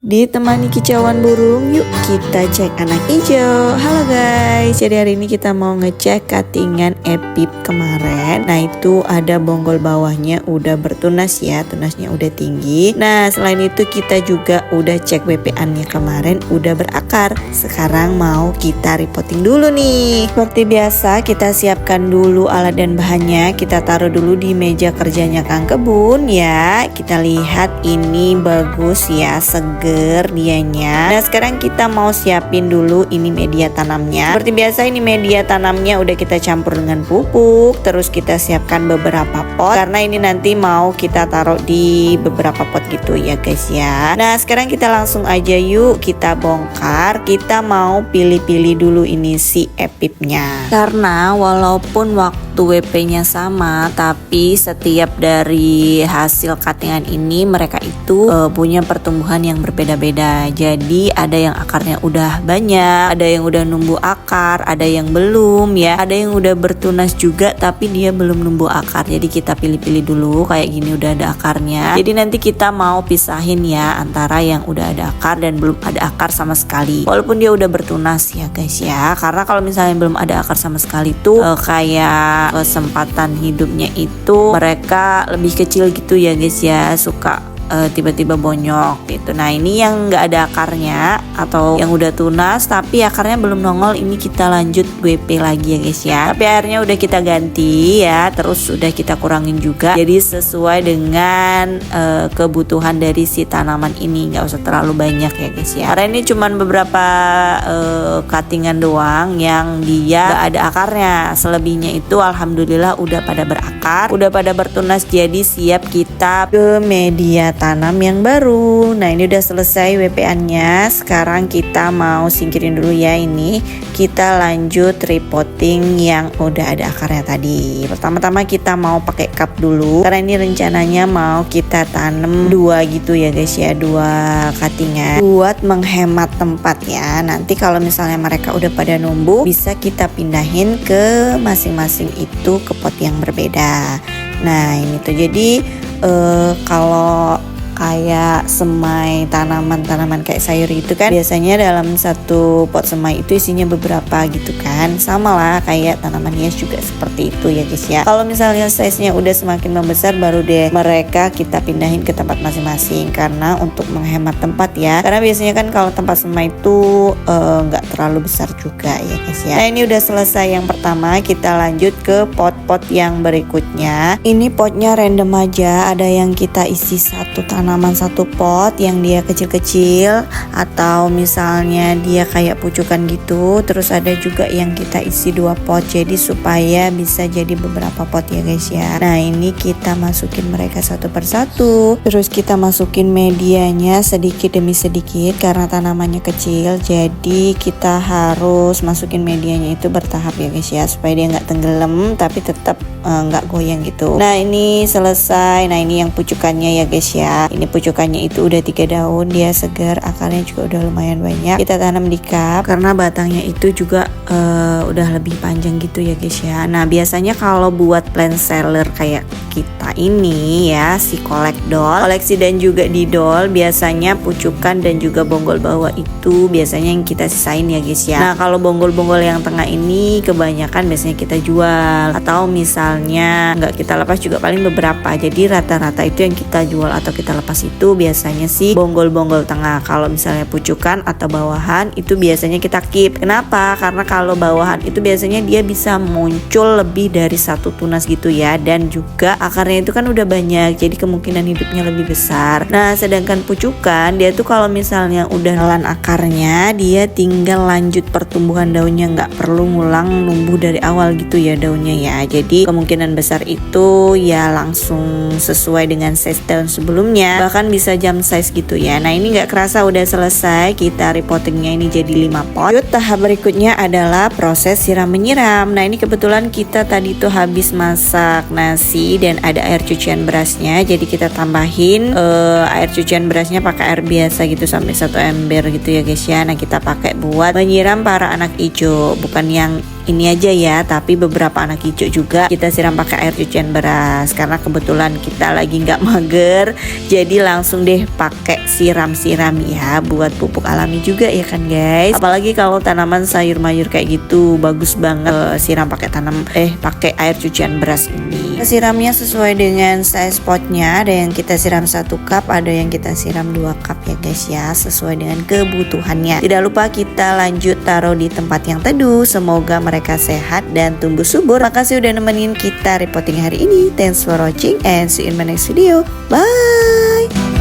Ditemani kicauan burung, yuk kita cek anak hijau. Halo guys, jadi hari ini kita mau ngecek cuttingan epip kemarin. Nah itu ada bonggol bawahnya udah bertunas ya, tunasnya udah tinggi. Nah selain itu kita juga udah cek WPA-nya kemarin udah berakar. Sekarang mau kita repotting dulu nih. Seperti biasa kita siapkan dulu alat dan bahannya. Kita taruh dulu di meja kerjanya Kang Kebun ya. Kita lihat ini bagus ya, seger dianya. Nah sekarang kita mau siapin dulu ini media tanamnya. Seperti biasa ini media tanamnya udah kita campur dengan pupuk. Terus kita siapkan beberapa pot karena ini nanti mau kita taruh di beberapa pot gitu ya guys ya. Nah sekarang kita langsung aja yuk kita bongkar. Kita mau pilih-pilih dulu ini si epipnya. Karena walaupun waktu WP-nya sama, tapi setiap dari hasil cuttingan ini mereka itu punya pertumbuhan yang berbeda-beda. Jadi ada yang akarnya udah banyak, ada yang udah numbuh akar, ada yang belum ya, ada yang udah bertunas juga tapi dia belum numbuh akar. Jadi kita pilih-pilih dulu kayak gini udah ada akarnya. Jadi nanti kita mau pisahin ya antara yang udah ada akar dan belum ada akar sama sekali. Walaupun dia udah bertunas ya guys ya. Karena kalau misalnya belum ada akar sama sekali tuh kayak kesempatan hidupnya itu mereka lebih kecil gitu ya guys ya, suka tiba-tiba bonyok gitu. Nah ini yang nggak ada akarnya atau yang udah tunas tapi akarnya belum nongol, ini kita lanjut WP lagi ya guys ya. Tapi airnya udah kita ganti ya, terus udah kita kurangin juga jadi sesuai dengan kebutuhan dari si tanaman ini, nggak usah terlalu banyak ya guys ya. Karena ini cuman beberapa cuttingan doang yang dia nggak ada akarnya. Selebihnya itu alhamdulillah udah pada berakar, udah pada bertunas, jadi siap kita ke media tanam yang baru. Nah ini udah selesai WPA-nya. Sekarang kita mau singkirin dulu ya ini. Kita lanjut repotting yang udah ada akarnya tadi. Pertama-tama kita mau pakai cup dulu karena ini rencananya mau kita tanam 2 gitu ya guys ya, 2 cuttingan buat menghemat tempat ya. Nanti kalau misalnya mereka udah pada numbuh bisa kita pindahin ke masing-masing itu ke pot yang berbeda. Nah ini tuh jadi kalau kayak semai tanaman-tanaman kayak sayur itu kan biasanya dalam satu pot semai itu isinya beberapa gitu kan, sama lah kayak tanaman hias juga seperti itu ya guys ya. Kalau misalnya size nya udah semakin membesar baru deh mereka kita pindahin ke tempat masing-masing karena untuk menghemat tempat ya, karena biasanya kan kalau tempat semai itu nggak terlalu besar juga ya guys ya. Nah ini udah selesai yang pertama, kita lanjut ke pot-pot yang berikutnya. Ini potnya random aja, ada yang kita isi satu tanaman satu pot yang dia kecil-kecil atau misalnya dia kayak pucukan gitu. Terus ada juga yang kita isi 2 pot jadi supaya bisa jadi beberapa pot ya guys ya. Nah ini kita masukin mereka satu persatu. Terus kita masukin medianya sedikit demi sedikit karena tanamannya kecil, jadi kita harus masukin medianya itu bertahap ya guys ya, supaya dia nggak tenggelam tapi tetap nggak goyang gitu. Nah ini selesai. Nah ini yang pucukannya ya guys ya. Ini pucukannya itu udah 3 daun, dia segar, akarnya juga udah lumayan banyak. Kita tanam di cup karena batangnya itu juga udah lebih panjang gitu ya guys ya. Nah biasanya kalau buat plant seller kayak kita ini ya, si koleksi dan juga didol, biasanya pucukan dan juga bonggol bawah itu biasanya yang kita sisain ya guys ya. Nah kalau bonggol-bonggol yang tengah ini kebanyakan biasanya kita jual, atau misalnya nggak kita lepas juga paling beberapa. Jadi rata-rata itu yang kita jual atau kita lepas itu biasanya sih bonggol-bonggol tengah. Kalau misalnya pucukan atau bawahan itu biasanya kita keep. Kenapa? Karena kalau bawahan itu biasanya dia bisa muncul lebih dari 1 tunas gitu ya, dan juga akarnya itu kan udah banyak, jadi kemungkinan hidupnya lebih besar. Nah sedangkan pucukan dia tuh kalau misalnya udah nelan akarnya, dia tinggal lanjut pertumbuhan daunnya, nggak perlu ngulang numbuh dari awal gitu ya daunnya ya. Jadi kemungkinan besar itu ya langsung sesuai dengan size daun sebelumnya, bahkan bisa jam size gitu ya. Nah ini nggak kerasa udah selesai, kita repottingnya ini jadi 5 pot. Yuk, tahap berikutnya adalah proses siram menyiram. Nah ini kebetulan kita tadi tuh habis masak nasi dan ada air cucian berasnya, jadi kita tambahin air cucian berasnya pakai air biasa gitu sampai 1 ember gitu ya guys ya. Nah kita pakai buat menyiram para anak hijau, bukan yang ini aja ya, tapi beberapa anak hijau juga kita siram pakai air cucian beras karena kebetulan kita lagi nggak mager, jadi langsung deh pakai siram-siram ya buat pupuk alami juga ya kan guys. Apalagi kalau tanaman sayur mayur kayak gitu bagus banget siram pakai air cucian beras ini. Siramnya sesuai dengan size potnya, ada yang kita siram 1 cup, ada yang kita siram 2 cup ya guys ya, sesuai dengan kebutuhannya. Tidak lupa kita lanjut taruh di tempat yang teduh. Semoga mereka sehat dan tumbuh subur. Makasih udah nemenin kita reporting hari ini. Thanks for watching and see you in my next video. Bye.